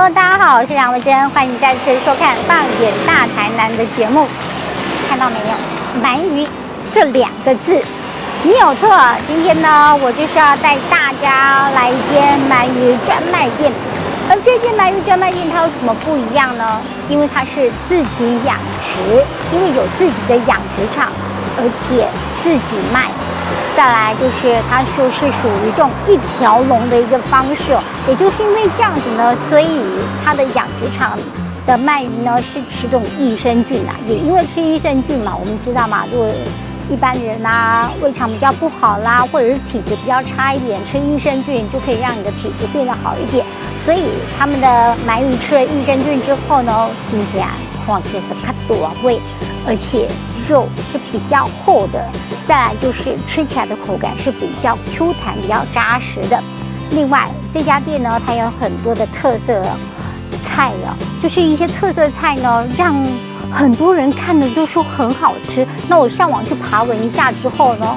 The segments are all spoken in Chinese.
Hello， 大家好，我是杨维珍，欢迎再次收看《放眼大台南》的节目。看到没有，鳗鱼这2个字，没有错。今天呢，我就是要带大家来一间鳗鱼专卖店。而这间鳗鱼专卖店它有什么不一样呢？因为它是自己养殖，因为有自己的养殖场，而且自己卖。再来就是它就是属于这种一条龙的一个方式，也就是因为这样子呢，所以它的养殖场的鳗鱼呢是吃这种益生菌啊，也因为吃益生菌嘛，我们知道嘛，如果一般人啊胃肠比较不好啦，或者是体质比较差一点，吃益生菌就可以让你的体质变得好一点。所以他们的鳗鱼吃了益生菌之后呢，今天哇，这个卡多味，而且肉是比较厚的。再来就是吃起来的口感是比较 Q 弹、比较扎实的。另外，这家店呢，它有很多的特色菜哦，就是一些特色菜呢，让很多人看了就说很好吃。那我上网去爬文一下之后呢，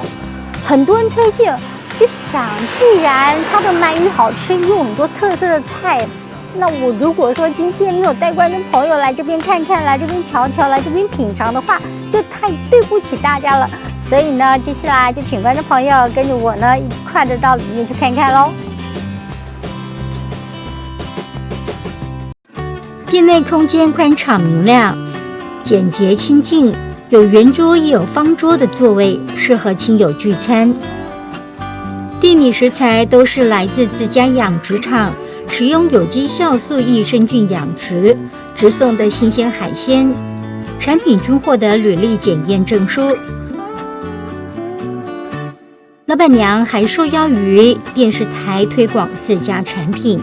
很多人推荐，就想，既然它的鳗鱼好吃，又有很多特色的菜，那我如果说今天没有带观众朋友来这边看看，来这边瞧瞧，来这边品尝的话，就太对不起大家了。所以呢，接下来就请观众朋友跟着我呢一块的到里面去看看喽。店内空间宽敞明亮，简洁清净，有圆桌也有方桌的座位，适合亲友聚餐。店里食材都是来自自家养殖场，使用有机酵素益生菌养殖，直送的新鲜海鲜，产品均获得履历检验证书。老板娘还受邀于电视台推广自家产品。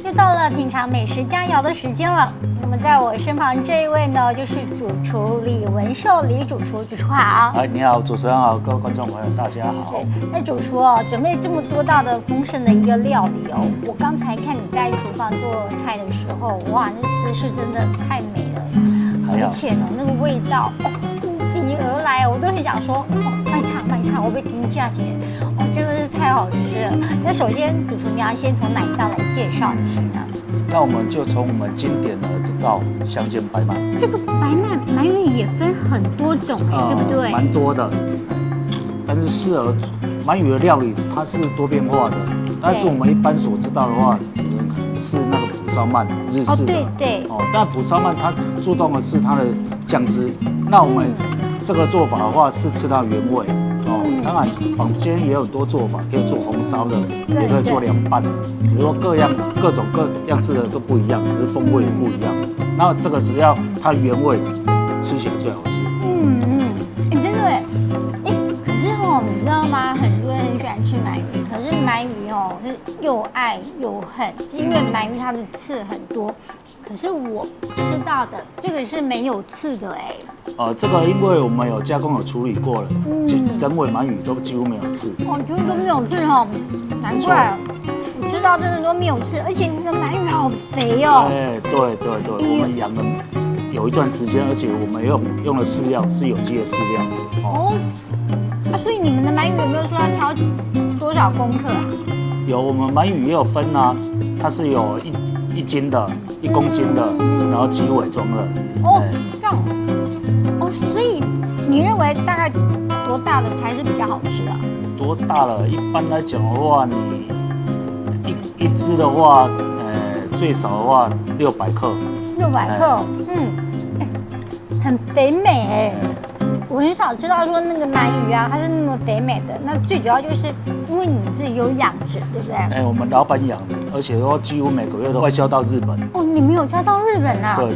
又到了品尝美食佳肴的时间了。那么在我身旁这一位呢，就是主厨李文寿，李主厨，主厨好。你好，主持人好，各位观众朋友，大家好。那主厨哦，准备这么多道的丰盛的一个料理哦，我刚才看你在厨房做菜的时候，哇，那姿势真的太美了，而且呢，那个味道扑鼻而来，我都很想说，卖差，我被盯价钱，真的是太好吃了。那首先，主厨你要先从哪一道来介绍起呢？那我们就从我们经典的这道香煎白鳗。这个白鳗鱼也分很多种对不对？蛮多的，但是适合鳗鱼的料理它是多变化的。但是我们一般所知道的话，只能可能是那个蒲烧鳗日式的。对。但蒲烧鳗它注重的是它的酱汁。那我们这个做法的话是吃它原味。当然，坊间也有很多做法，可以做红烧的，也可以做凉拌，只是说各种各样式的都不一样，只是风味也不一样。那这个只要它原味，吃起来最好吃。真的可是你知道吗？很多人很喜欢吃鳗鱼，可是鳗鱼是又爱又恨，是因为鳗鱼它的刺很多。可是我吃到的这个是没有刺的这个因为我们有加工有处理过了，整尾鳗鱼都几乎没有刺。几乎都没有刺难怪我吃到真的都没有刺，而且你的鳗鱼好肥哦。对，我们养了有一段时间，而且我们用的饲料是有机的饲料。所以你们的鳗鱼有没有说要挑多少公克啊？有，我们鳗鱼也有分啊，它是有1斤的、1公斤的，然后几尾装的。这样。所以你认为大概多大的才是比较好吃的？多大了？一般来讲的话，你一只的话，最少的话600克。600克，很肥美我很少吃到说那个鳗鱼啊，它是那么肥美的。那最主要就是因为你自己有养殖，对不对？我们老板养的，而且都几乎每个月都外销到日本。你们有销到日本啊？对。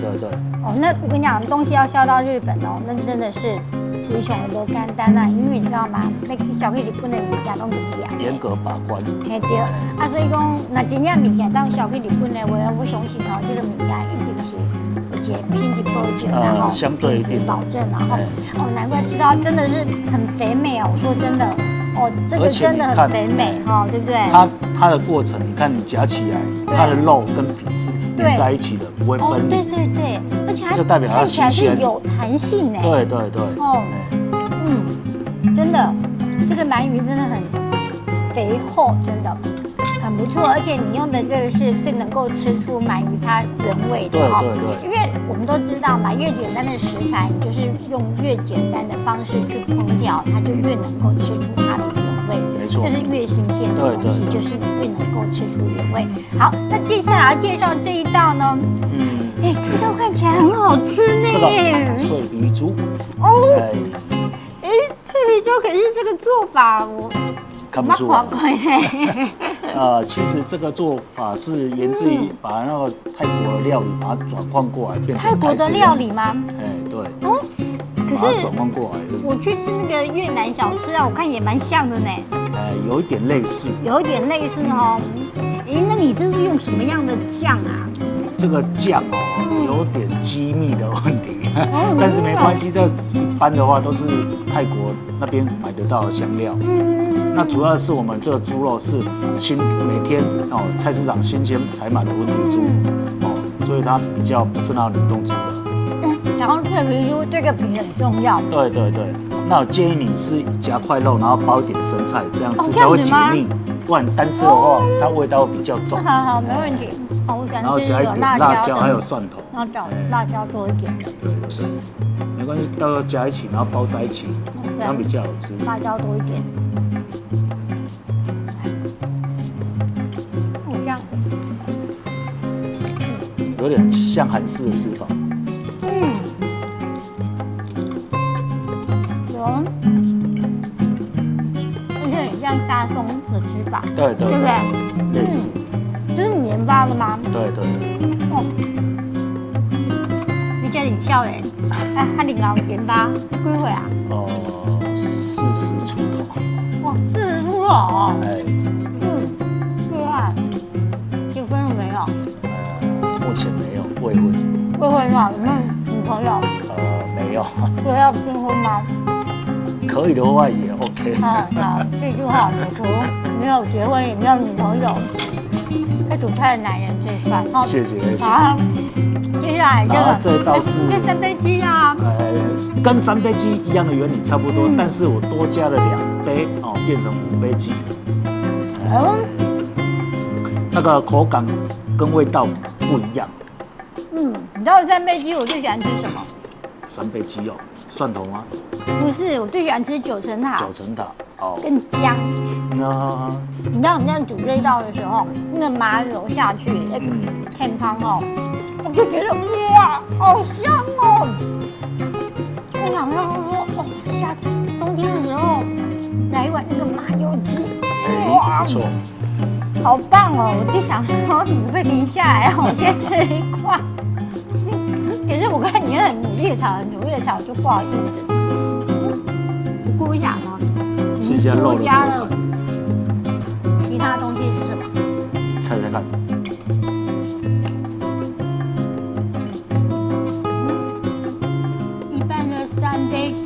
那我跟你讲，东西要销到日本那真的是非常的简单啦，因为你知道吗？那个小客日本的物件都不一样，严格把关。对。所以讲，那真正物件当小客日本的话，我相信这个物件一定是有些品质保证，然后相对一定保证，然后难怪吃到真的是很肥美我说真的。这个真的很肥美对不对？它的过程，你看你夹起来，它的肉跟皮是连在一起的，不会分离。对，而且它就代表它新鲜，是有弹性对。真的，这个鳗鱼真的很肥厚，真的很不错，而且你用的这个是最能够吃出鳗鱼它原味的对对对，因为我们都知道嘛，越简单的食材，你就是用越简单的方式去烹调，它就越能够吃出它的原味。没错，就是越新鲜的东西，就是越能够吃出原味。好，那接下来要介绍这一道呢，这道看起来很好吃呢。这个脆皮猪哦，脆皮猪，可是这个做法我看不出来。其实这个做法是源自于把那个泰国的料理把它转换过来，变成泰国的料理吗？对。哦，可是转换过来，我去吃那个越南小吃啊，我看也蛮像的呢。有一点类似，有一点类似哦。那你这是用什么样的酱啊？这个酱有点机密的问题，但是没关系，这一般的话都是泰国那边买得到的香料。那主要是我们这个猪肉是每天菜市场新鲜采买的温体猪，所以它比较不是那种冷冻猪的。然后脆皮猪这个皮很重要。对。那我建议你是夹块肉，然后包一点生菜，这样吃才会解腻。不然单吃的话，它味道会比较重。好，没问题。好，我想吃有辣椒还有蒜头。然后找辣椒多一点。对，没关系，到时候加一起，然后包在一起，这样比较好吃。辣椒多一点。这样。有点像韩式的吃法。而且很像沙松的吃法。对不对？类似。这是你研发的吗？对。你叫你笑嘞？他领导研发几岁啊？40出头。哇，40出头哦。厉害。结婚了没有？目前没有，未婚。未婚吗？有没有女朋友？没有。所以要订婚吗？可以的话也 OK。好，这句话我说，没有结婚也没有女朋友，会煮菜的男人最帅。谢谢。好，接下来这道是跟三杯鸡啊，跟三杯鸡一样的原理差不多，但是我多加了2杯变成5杯鸡。那个口感跟味道不一样。你知道三杯鸡我最喜欢吃什么？三杯鸡蒜头吗？不是，我最喜欢吃9层塔。9层塔跟姜。你知道我们在煮这一道的时候，那个麻油下去，添汤我就觉得哇，好香哦！我想说下次冬天的时候来一碗那个麻油鸡，哇，不错，好棒哦！我就想说你不会停下来，我先吃一块。可是我看你很努力的炒，我就不好意思。估一下吗？吃一下肉的口感。其他东西是什么？猜猜看。一般的三杯鸡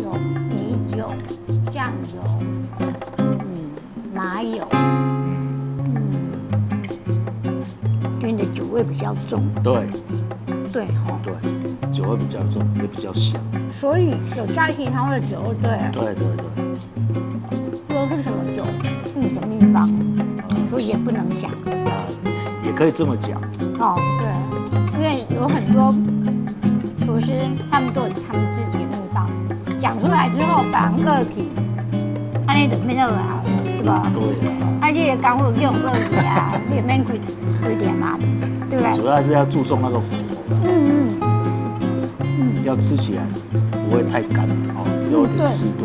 有米酒、酱油，麻油，因为你的酒味比较重。对，酒味比较重，也比较香。所以有加其他的酒，对。说是什么酒？你的秘方，所以也不能讲。也可以这么讲。对，因为有很多厨师，他们都有他们自己的秘方，讲出来之后，把个体，他那就变热好了，对吧？对啊。他这个干货用热体啊，你也免亏一点嘛，对不对？主要是要注重那个火候。要吃起来不会太干有点湿度。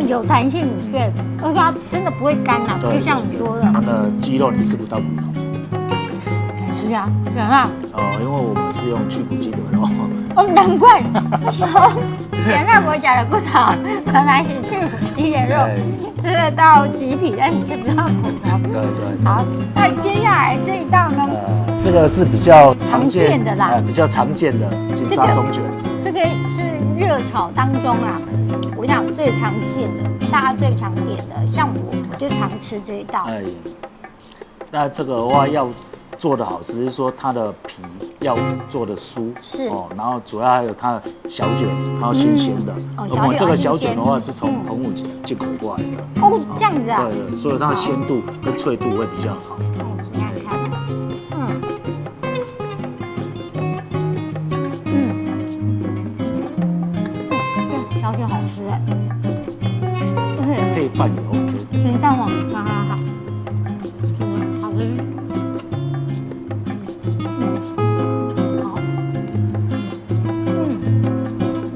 有弹性，对，而且它真的不会干啊，就像你说的。它的鸡肉你吃不到骨头。是啊，怎么样？因为我们是用去骨鸡的肉。难怪。原来我讲的骨头，原来是去骨鸡的肉，吃得到鸡皮，但是吃不到骨头。对。好，那接下来这一道呢？这个是比较常见的啦，比较常见的金沙中卷。这个是热炒当中啊，我讲最常见的，大家最常点的，像我就常吃这一道。那这个的话要做得好，只是说它的皮要做的酥，是然后主要还有它的小卷，它要新鲜的。我们这个小卷的话是从澎湖进口过来的。哦，这样子啊。对，所以它的鲜度跟脆度会比较好。你看看，小卷好吃哎，配饭也 OK。咸蛋黄刚刚好，好吃。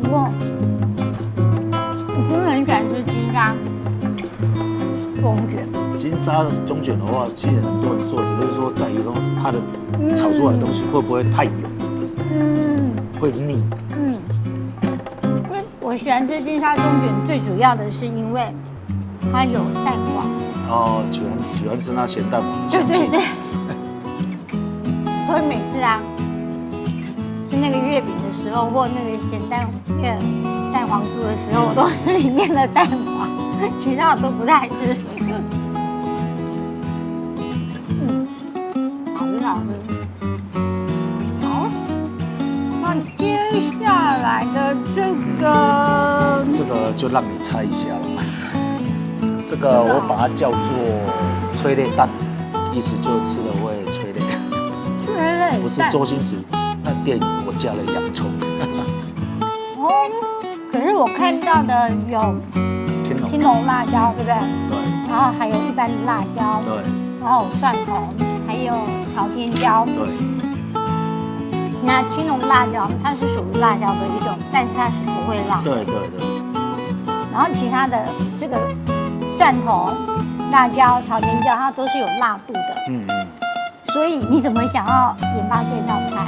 不过我真的很喜欢吃金沙中卷。金沙中卷的话，其实很多人做，只是说在于说它的炒出来的东西会不会太油，会腻。因为我喜欢吃金沙中卷，最主要的是因为它有蛋黄。哦，喜欢吃那咸蛋黄。对。所以每次啊，吃那个月饼的时候，或那个蛋黄酥的时候，我都是里面的蛋黄，其他我都不太吃。好吃。好，那接下来的这个就让你猜一下了。这个我把它叫做催泪蛋，意思就是吃了会催泪。催泪不是周星驰那电影我加了洋葱。哦，可是我看到的有青龙辣椒，对不对？对。然后还有一般的辣椒。对。然后有蒜头，还有朝天椒。对。那青龙辣椒它是属于辣椒的一种，但是它是不会辣。对。然后其他的这个蒜头、辣椒、朝天椒，它都是有辣度的。所以你怎么想要研发这道菜？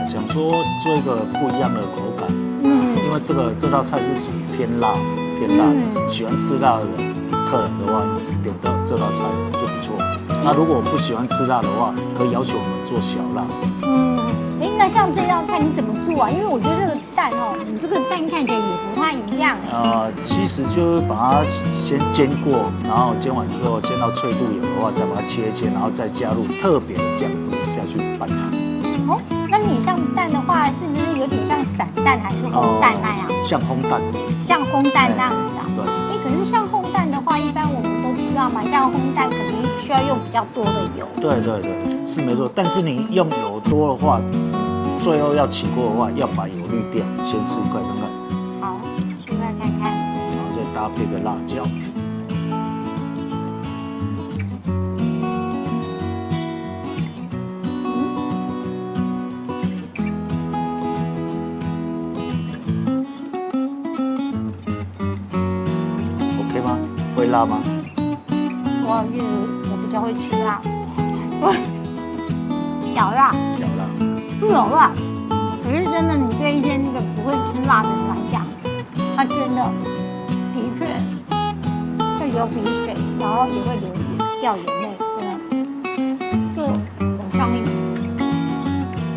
想说做一个不一样的口感。因为这道菜是属于偏辣的，喜欢吃辣的客人的话，点到这道菜就不错。那如果不喜欢吃辣的话，可以要求我们做小辣。那像这道菜你怎么做啊？因为我觉得这个蛋你这个蛋看起来也不太一样。其实就是把它先煎过，然后煎完之后煎到脆度有的话，再把它切，然后再加入特别的酱汁下去拌炒。那你像蛋的话，是不是有点像散蛋还是烘蛋那样？像烘蛋。像烘蛋那样子啊？对。可是像烘蛋的话，一般我们都知道嘛，像烘蛋肯定需要用比较多的油。对，是没错。但是你用油多的话，最后要起锅的话，要把油滤掉，先吃一块看看。好，吃块看看。然后再搭配个辣椒。OK 吗？会辣吗？我比较会吃辣。小辣。不有辣，可是真的，你对一些那个不会吃辣的人来讲，它真的确会流鼻水，然后也会掉眼泪，真的就很上瘾。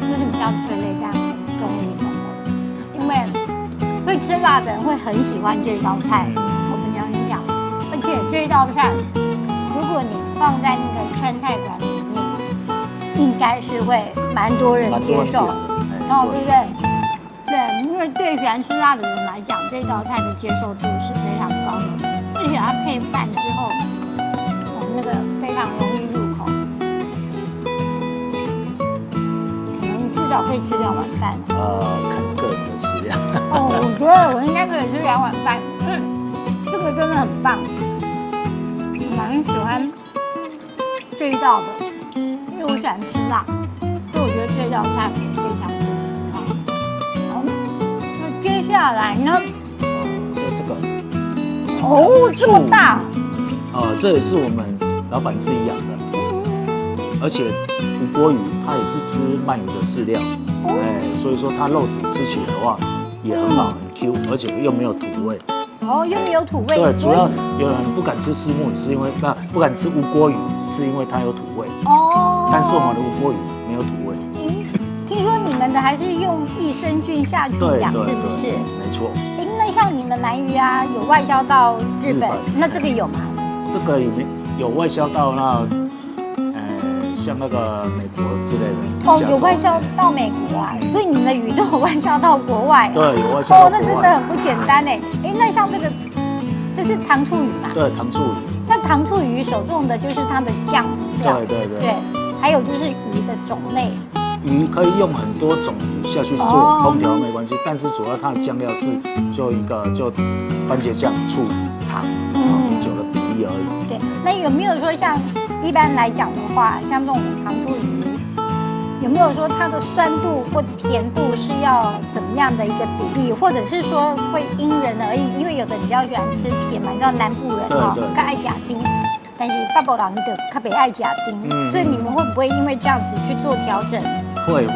为什么叫催泪蛋？终于懂了，因为会吃辣的人会很喜欢这道菜。我们跟你讲，而且这道菜，如果你放在那个川菜馆里面，应该是会蛮多人接受，然后对不对？对，因为对喜欢吃辣的人来讲，这道菜的接受度是非常高的，而且它配饭之后，那个非常容易入口，可能至少可以吃2碗饭。看个人的食量。我觉得我应该可以吃2碗饭，这个真的很棒，我蛮喜欢这一道的。因为我喜欢吃辣，所以我觉得这道菜非常的好。好，那接下来呢？就这个。这么大。这也是我们老板自己养的，而且吴郭鱼它也是吃鳗鱼的饲料，所以说它肉质吃起来的话也很好，很 Q， 而且又没有土味。又没有土味。对，主要有人不敢吃虱目鱼，是因为不敢吃吴郭鱼，是因为它有土味。但是我们的吴郭鱼没有土味。听说你们的还是用益生菌下去养，是不是？没错。那像你们鳗鱼啊，有外销到日本，那这个有吗？这个有外销到那，像那个美国之类的。哦，有外销到美国啊，所以你们的鱼都有外销到国外。对，有外销到国外。那真的很不简单哎。那像这是糖醋鱼嘛？对，糖醋鱼。那糖醋鱼首重的就是它的酱料。对。还有就是鱼的种类。鱼可以用很多种鱼下去做烹调没关系，但是主要它的酱料是就番茄酱、醋、糖、啤酒的比例而已。对，那有没有说像一般来讲的话，像这种糖醋鱼，有没有说它的酸度或甜度是要怎么样的一个比例，或者是说会因人而异？因为有的比较喜欢吃甜嘛，你知道南部人更爱加丁。但是北部人就特别爱加丁，所以你们会不会因为这样子去做调整？会。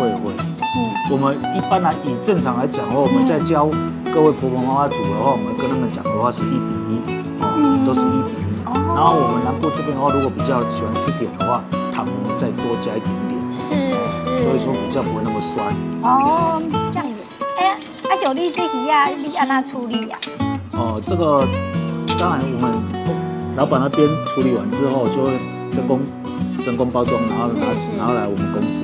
我们一般以正常来讲的话，我们在教各位婆婆妈妈煮的话，我们跟他们讲的话是1:1，都是1:1。然后我们南部这边的话，如果比较喜欢吃甜的话，糖我们再多加一点点。是。所以说比较不会那么酸。哦，这样子。像你这鱼啊，你按哪处理呀？这个当然我们老板那边处理完之后，就会真空包装，然后拿来我们公司，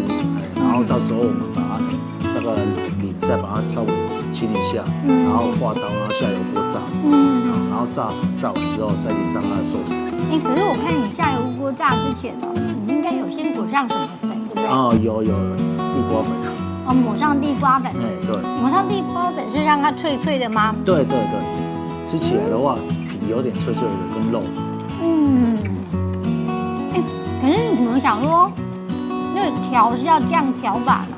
然后到时候我们把它这个鳞再把它稍微清一下，然后划刀，然后下油锅炸，然后炸完之后再淋上它的寿司。可是我看你下油锅炸之前呢，你应该有先裹上什么粉，对不对？有地瓜粉。抹上地瓜粉。对。抹上地瓜粉是让它脆脆的吗？对，吃起来的话皮有点脆脆的，跟肉。可是你怎么想说，那个调是要这样调法呢？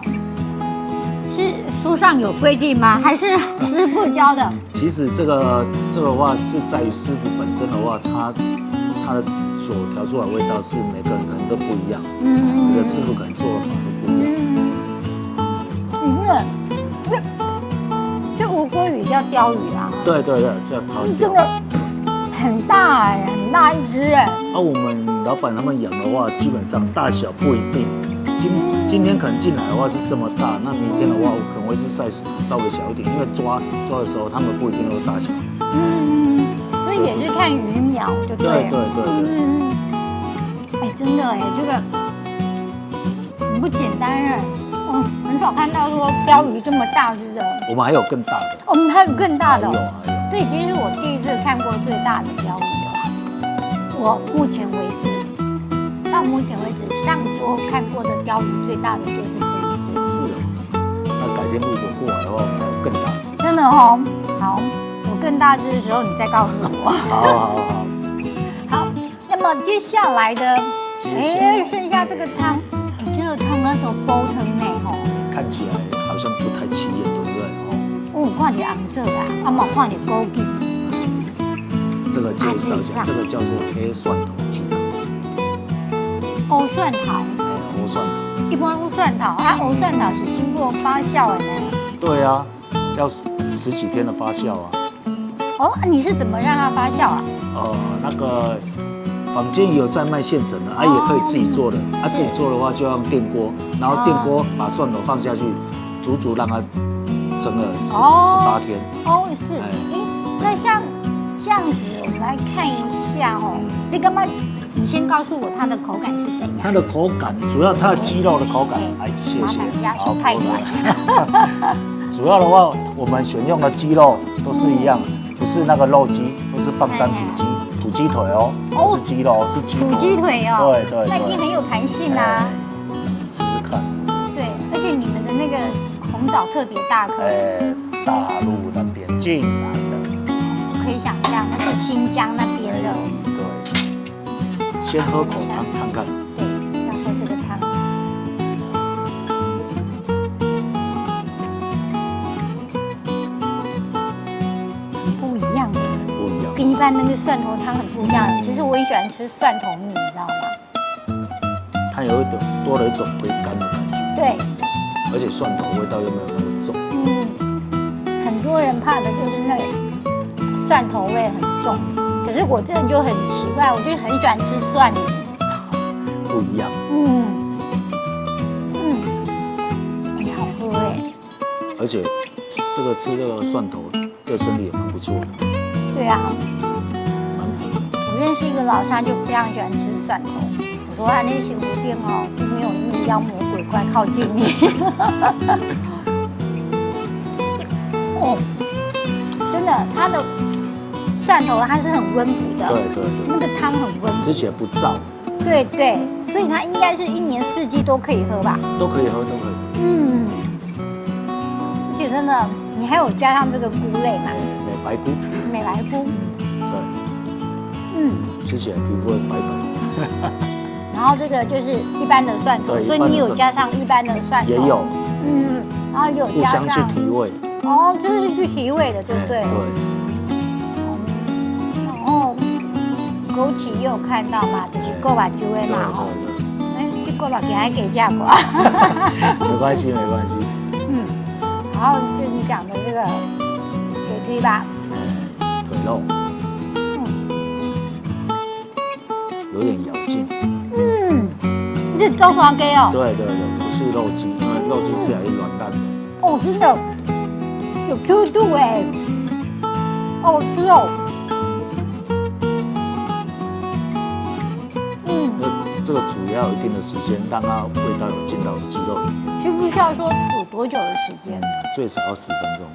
是书上有规定吗？还是师傅教的？其实这个的话是在于师傅本身的话，他的所调出来的味道是每个人可能都不一样，每个师傅可能做法都不一样。这无锅鱼叫鲷鱼啊？对，叫鲷鱼。真的很大很大一只哎。我们老板他们养的话，基本上大小不一定。今天可能进来的话是这么大，那明天的话我可能会是稍微小一点，因为抓的时候他们不一定都大小。所以也是看鱼苗就对了。对。真的这个很不简单哎。很少看到说鲷鱼这么大只的。我们还有更大的。我们还有更大的。还有。这已经是我第一次看过最大的鲷鱼了。我到目前为止上桌看过的鲷鱼最大的就是这一只。是的。那改天如果过来的话，我们还有更大只。真的哦。好，我更大只的时候你再告诉我。好。那么接下来的，剩下这个汤。这个汤那种煲汤呢，看起来好像不太起眼，对不对？我看到红色的，冇看到枸杞。这个介绍一下，这个叫做黑蒜头鸡汤。黑蒜头。黑蒜头。一般黑蒜头，黑蒜头是经过发酵的呢。对啊，要10几天的发酵啊。你是怎么让它发酵啊？那个。坊间也有在卖现成的，也可以自己做的。自己做的话就要用电锅，然后电锅把蒜头放下去，足让它蒸了18天。是。那像这样子，我们来看一下你干嘛？你先告诉我它的口感是怎样？它的口感主要它的鸡肉的口感，谢谢。好，太软。主要的话，我们选用的鸡肉都是一样，不是那个肉鸡，都是放山土鸡。土鸡腿不是鸡肉，是鸡腿。土鸡腿对。那一定很有弹性啊。试试看。对，而且你们的那个红枣特别大颗。大陆那边进来的。可以想象，那是新疆那边的。对。先喝口汤看看。对，要喝这个汤。不一样的。跟一般那个蒜头汤很不一样。其实我也喜欢吃蒜头米，你知道吗？它有多了一种回甘的感觉。对。而且蒜头味道又没有那么重。很多人怕的就是那个蒜头味很重，可是我这人就很奇怪，我就很喜欢吃蒜泥。不一样。好喝哎。而且吃这个蒜头对身体也蛮不错的。对啊，我认识一个老师，他就非常喜欢吃蒜头，可说他那幸福店哦，就没有那个妖魔鬼怪靠近你。哦，真的，它的蒜头它是很温补的，对，那个汤很温补，吃起来不燥，对，所以它应该是一年四季都可以喝吧？都可以喝，都可以。嗯，而且真的，你还有加上这个菇类嘛？美白菇，对，吃起来皮肤会白白。然后这个就是一般的蒜头，所以你有加上一般的蒜头，也有，然后有加上互相去提味。哦，就是去提味的，对不对？对。然后枸杞也有看到嘛，就是够把酒味嘛，哦，这够把给它给价过。没关系。然后就是你讲的这个给推吧，腿肉，有点咬劲。这是招双鸡哦。对，不是肉鸡，因为肉鸡吃起来是软烂的。哦，真的有 Q 度哎，好吃哦。这个煮也要有一定的时间，让它味道有进到鸡肉里面。需不需要说煮多久的时间？最少要10分钟。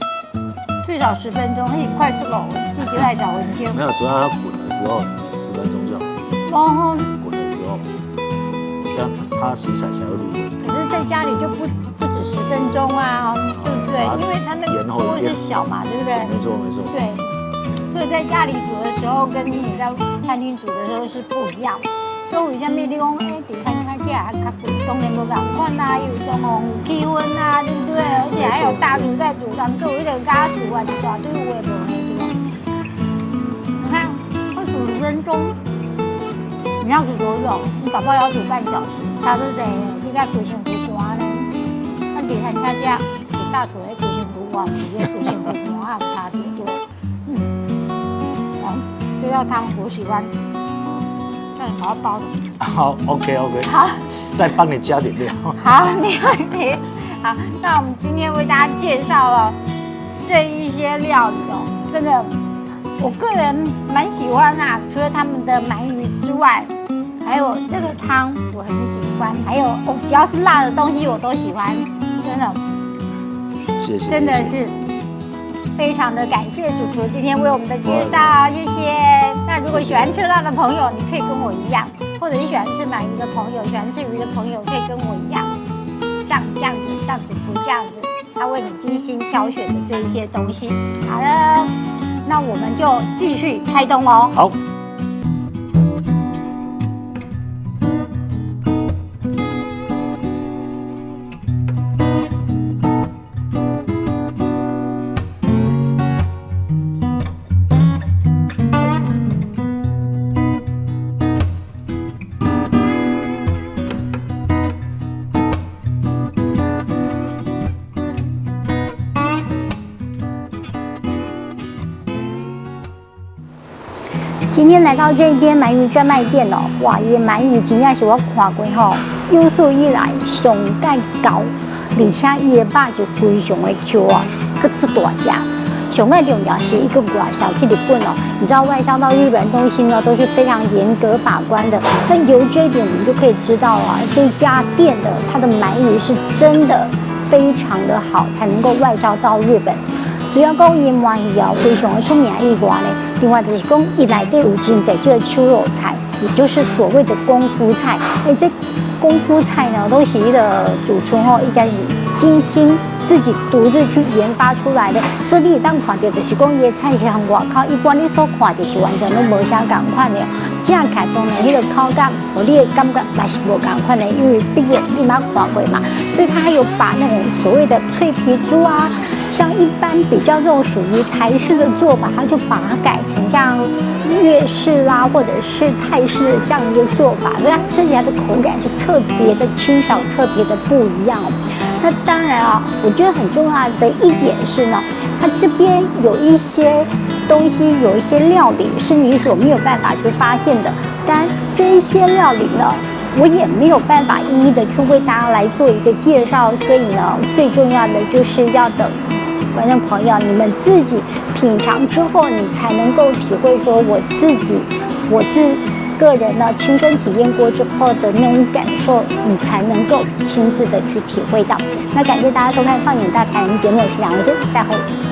最少10分钟，那也快速了。自己来找文件。没有，主要它滚的时候10分钟就好。哦。滚的时候，这样它食材才会入味。可是在家里就不止10分钟啊，对不对？因为它那个锅是小嘛，对不对？没错。对，所以在家里煮的时候跟你在餐厅煮的时候是不一样。所以为什么你讲第三餐起来还较贵？当然不同款啦，有什么气温啊，对不对？而且还有大厨在煮，咱们做一个家煮啊，一大堆我也不会做。你看，会煮10分钟，你要煮多久？你搞不好要煮半小时，差不多这你该规身躯寒呢。咱第三餐吃，是大厨的规身躯寒，直接规身躯寒有差别对。这道汤我喜欢。好包的。好 ，OK。好，再帮你加点料。好，没问题。好，那我们今天为大家介绍了这一些料理哦，真的，我个人蛮喜欢啦。除了他们的鳗鱼之外，还有这个汤我很喜欢，还有只要是辣的东西我都喜欢，真的。谢谢。真的是。非常的感谢主厨今天为我们的介绍，谢谢。那如果喜欢吃辣的朋友，你可以跟我一样，或者是喜欢吃鳗鱼的朋友，喜欢吃鱼的朋友，可以跟我一样，像这样子，像主厨这样子，他为你精心挑选的这一些东西。好了，那我们就继续开动喽。好。今天来到这一间鳗鱼专卖店哦，哇，伊的鳗鱼真正是我看过吼，有史以来上盖高，而且伊的肉就非常的 Q 啊，个这大只。上个重要是一个外销去日本哦，你知道外销到日本东西呢都是非常严格把关的。但由这一点我们就可以知道啊，这家店的它的鳗鱼是真的非常的好，才能够外销到日本。主要讲伊鳗鱼啊，非常的出名以外呢，另外就是讲伊内底有真侪这个秋肉菜，也就是所谓的功夫菜。这功夫菜呢，都是伊的主厨吼，应该是精心自己独自去研发出来的。所以你当看到就是讲伊的菜是和外口一般你所看的是完全都无啥共款的。这样看当然迄个口感和你的感觉也是无共款的，因为毕竟你嘛看过嘛，所以他还有把那种所谓的脆皮猪啊。像一般比较这种属于台式的做法，它就把它改成像粤式啦，或者是泰式的这样一个做法，所以它吃起来的口感是特别的清爽，特别的不一样。那当然啊，我觉得很重要的一点是呢，它这边有一些东西，有一些料理是你所没有办法去发现的。当然，这一些料理呢，我也没有办法一一的去为大家来做一个介绍，所以呢，最重要的就是要等观众朋友你们自己品尝之后，你才能够体会说我自个人呢亲身体验过之后的那种感受，你才能够亲自的去体会到。那感谢大家收看《放眼大台》节目，我是杨文珍，再会。